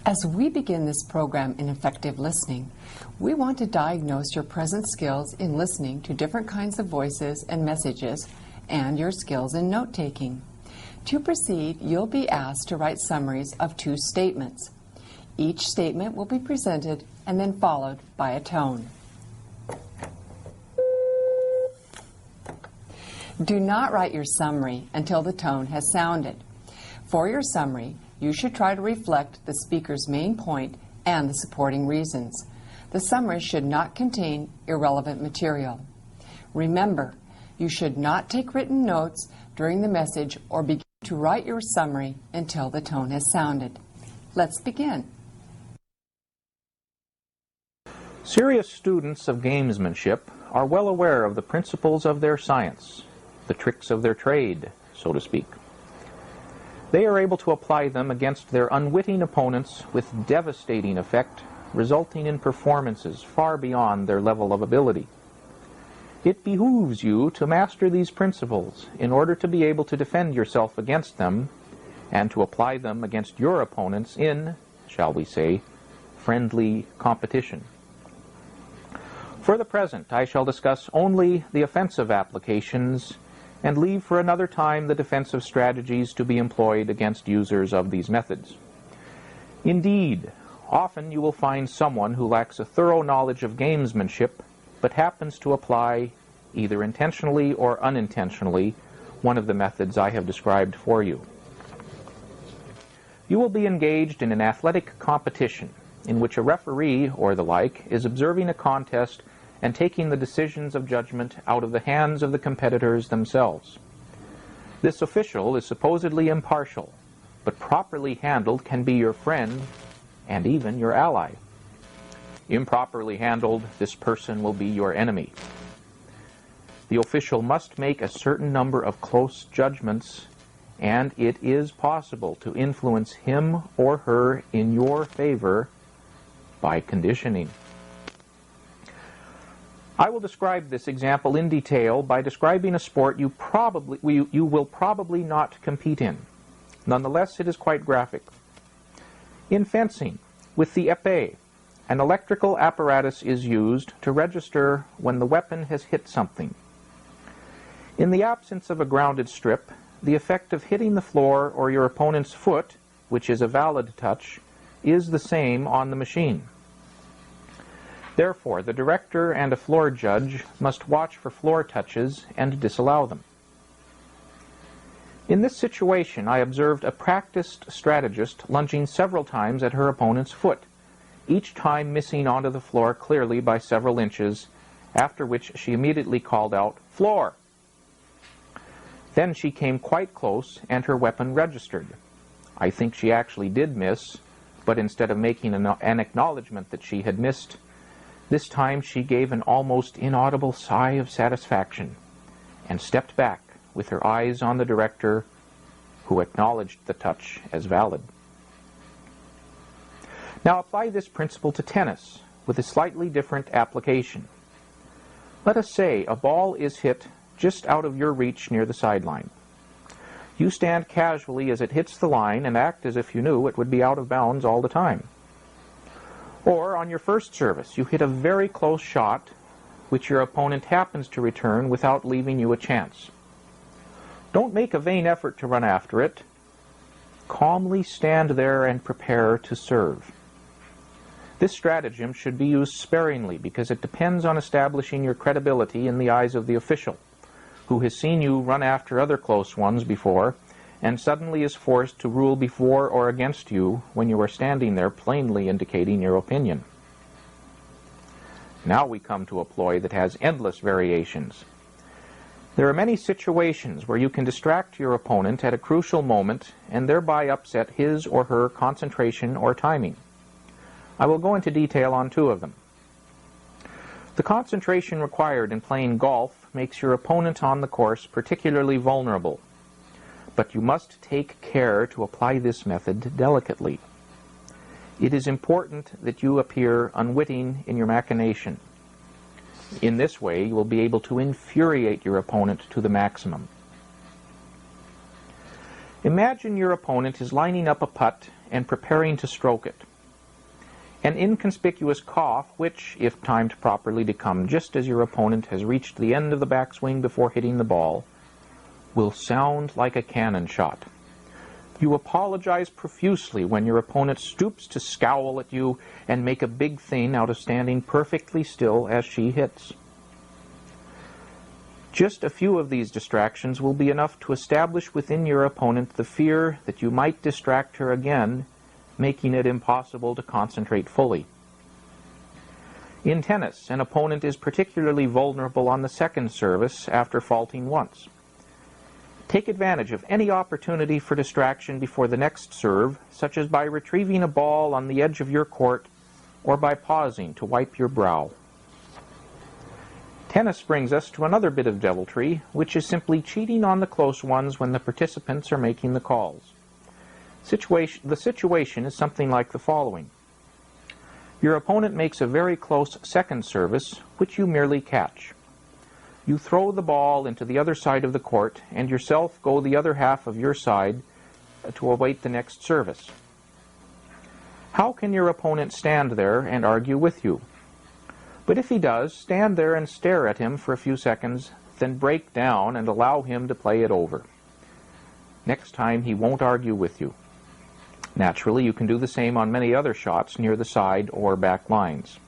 As we begin this program in effective listening, we want to diagnose your present skills in listening to different kinds of voices and messages and your skills in note-taking. To proceed, you'll be asked to write summaries of 2 statements. Each statement will be presented and then followed by a tone. Do not write your summary until the tone has sounded. For your summary, you should try to reflect the speaker's main point and the supporting reasons. The summary should not contain irrelevant material. Remember, you should not take written notes during the message or begin to write your summary until the tone has sounded. Let's begin. Serious students of gamesmanship are well aware of the principles of their science, the tricks of their trade, so to speak. They are able to apply them against their unwitting opponents with devastating effect, resulting in performances far beyond their level of ability. It behooves you to master these principles in order to be able to defend yourself against them and to apply them against your opponents in, shall we say, friendly competition. For the present, I shall discuss only the offensive applications and leave for another time the defensive strategies to be employed against users of these methods. Indeed, often you will find someone who lacks a thorough knowledge of gamesmanship, but happens to apply, either intentionally or unintentionally, one of the methods I have described for you. You will be engaged in an athletic competition in which a referee or the like is observing a contest and taking the decisions of judgment out of the hands of the competitors themselves. This official is supposedly impartial, but properly handled can be your friend and even your ally. Improperly handled, this person will be your enemy. The official must make a certain number of close judgments, and it is possible to influence him or her in your favor by conditioning. I will describe this example in detail by describing a sport you will probably not compete in. Nonetheless, it is quite graphic. In fencing, with the épée, an electrical apparatus is used to register when the weapon has hit something. In the absence of a grounded strip, the effect of hitting the floor or your opponent's foot, which is a valid touch, is the same on the machine. Therefore, the director and a floor judge must watch for floor touches and disallow them. In this situation, I observed a practiced strategist lunging several times at her opponent's foot, each time missing onto the floor clearly by several inches, after which she immediately called out, "Floor!" Then she came quite close and her weapon registered. I think she actually did miss, but instead of making an acknowledgement that she had missed, this time she gave an almost inaudible sigh of satisfaction and stepped back with her eyes on the director, who acknowledged the touch as valid. Now apply this principle to tennis with a slightly different application. Let us say a ball is hit just out of your reach near the sideline. You stand casually as it hits the line and act as if you knew it would be out of bounds all the time. Or on your first service, you hit a very close shot which your opponent happens to return without leaving you a chance. Don't make a vain effort to run after it. Calmly stand there and prepare to serve. This stratagem should be used sparingly because it depends on establishing your credibility in the eyes of the official, who has seen you run after other close ones before and suddenly is forced to rule before or against you when you are standing there plainly indicating your opinion. Now we come to a ploy that has endless variations. There are many situations where you can distract your opponent at a crucial moment and thereby upset his or her concentration or timing. I will go into detail on two of them. The concentration required in playing golf makes your opponent on the course particularly vulnerable, but you must take care to apply this method delicately. It is important that you appear unwitting in your machination. In this way, you will be able to infuriate your opponent to the maximum. Imagine your opponent is lining up a putt and preparing to stroke it. An inconspicuous cough, which, if timed properly to come just as your opponent has reached the end of the backswing before hitting the ball, will sound like a cannon shot. You apologize profusely when your opponent stoops to scowl at you and make a big thing out of standing perfectly still as she hits. Just a few of these distractions will be enough to establish within your opponent the fear that you might distract her again, making it impossible to concentrate fully. In tennis, an opponent is particularly vulnerable on the second service after faulting once. Take advantage of any opportunity for distraction before the next serve, such as by retrieving a ball on the edge of your court or by pausing to wipe your brow. Tennis brings us to another bit of deviltry, which is simply cheating on the close ones when the participants are making the calls. The situation is something like the following. Your opponent makes a very close second service, which you merely catch. You throw the ball into the other side of the court and yourself go the other half of your side to await the next service. How can your opponent stand there and argue with you? But if he does, stand there and stare at him for a few seconds, then break down and allow him to play it over. Next time he won't argue with you. Naturally, you can do the same on many other shots near the side or back lines.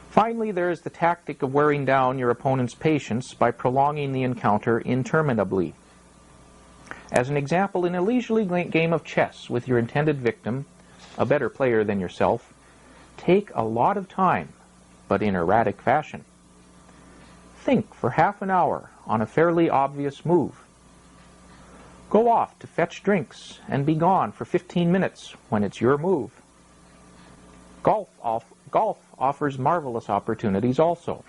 Finally, there is the tactic of wearing down your opponent's patience by prolonging the encounter interminably. As an example, in a leisurely game of chess with your intended victim, a better player than yourself, take a lot of time, but in erratic fashion. Think for half an hour on a fairly obvious move. Go off to fetch drinks and be gone for 15 minutes when it's your move. Golf offers marvelous opportunities also.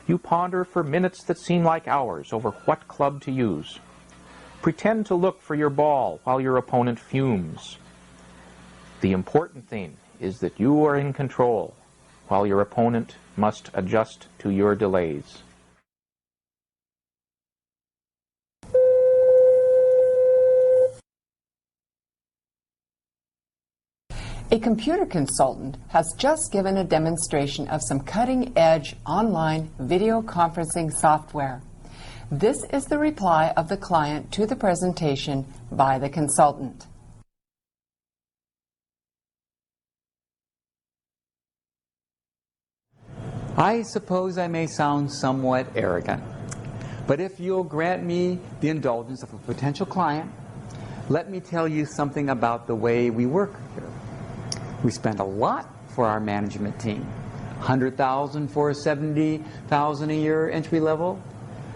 You ponder for minutes that seem like hours over what club to use. Pretend to look for your ball while your opponent fumes. The important thing is that you are in control, while your opponent must adjust to your delays. A computer consultant has just given a demonstration of some cutting-edge online video conferencing software. This is the reply of the client to the presentation by the consultant. I suppose I may sound somewhat arrogant, but if you'll grant me the indulgence of a potential client, let me tell you something about the way we work here. We spend a lot for our management team. $100,000 for a $70,000 a year entry-level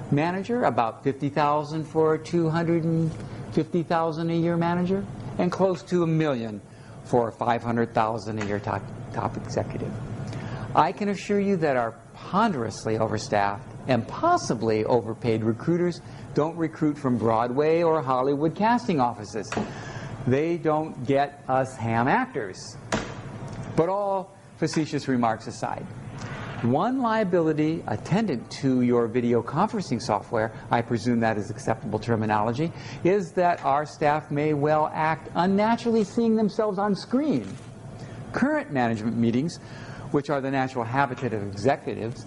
manager, about $50,000 for a $250,000 a year manager, and close to $1 million for a $500,000 a year top executive. I can assure you that our ponderously overstaffed and possibly overpaid recruiters don't recruit from Broadway or Hollywood casting offices. They don't get us ham actors. But all facetious remarks aside, one liability attendant to your video conferencing software, I presume that is acceptable terminology, is that our staff may well act unnaturally seeing themselves on screen. Current management meetings, which are the natural habitat of executives,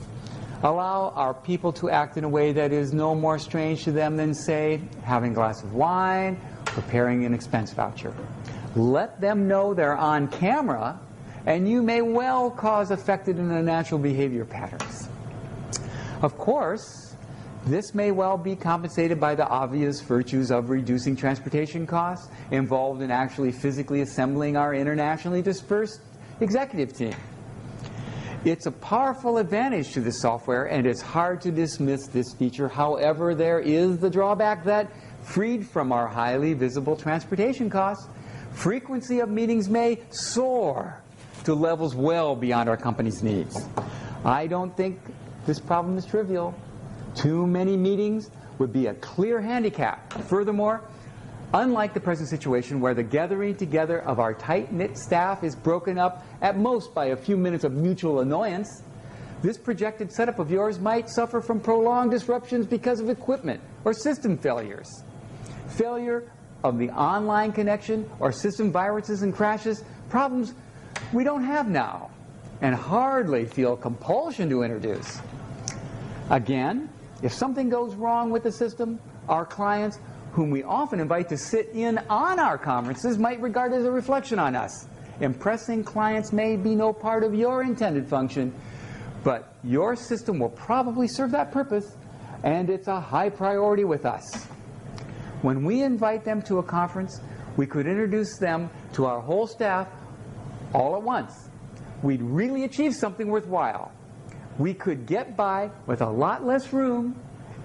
allow our people to act in a way that is no more strange to them than, say, having a glass of wine, preparing an expense voucher. Let them know they're on camera, and you may well cause affected in their natural behavior patterns. Of course, this may well be compensated by the obvious virtues of reducing transportation costs involved in actually physically assembling our internationally dispersed executive team. It's a powerful advantage to this software, and it's hard to dismiss this feature. However, there is the drawback that, freed from our highly visible transportation costs, frequency of meetings may soar to levels well beyond our company's needs. I don't think this problem is trivial. Too many meetings would be a clear handicap. Furthermore, unlike the present situation where the gathering together of our tight-knit staff is broken up at most by a few minutes of mutual annoyance, this projected setup of yours might suffer from prolonged disruptions because of equipment or system failures. Failure of the online connection or system viruses and crashes, problems we don't have now and hardly feel compulsion to introduce. Again, if something goes wrong with the system, our clients, whom we often invite to sit in on our conferences, might regard it as a reflection on us. Impressing clients may be no part of your intended function, but your system will probably serve that purpose, and it's a high priority with us. When we invite them to a conference, we could introduce them to our whole staff all at once. We'd really achieve something worthwhile. We could get by with a lot less room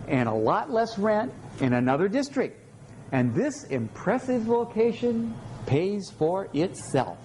and a lot less rent in another district. And this impressive location pays for itself.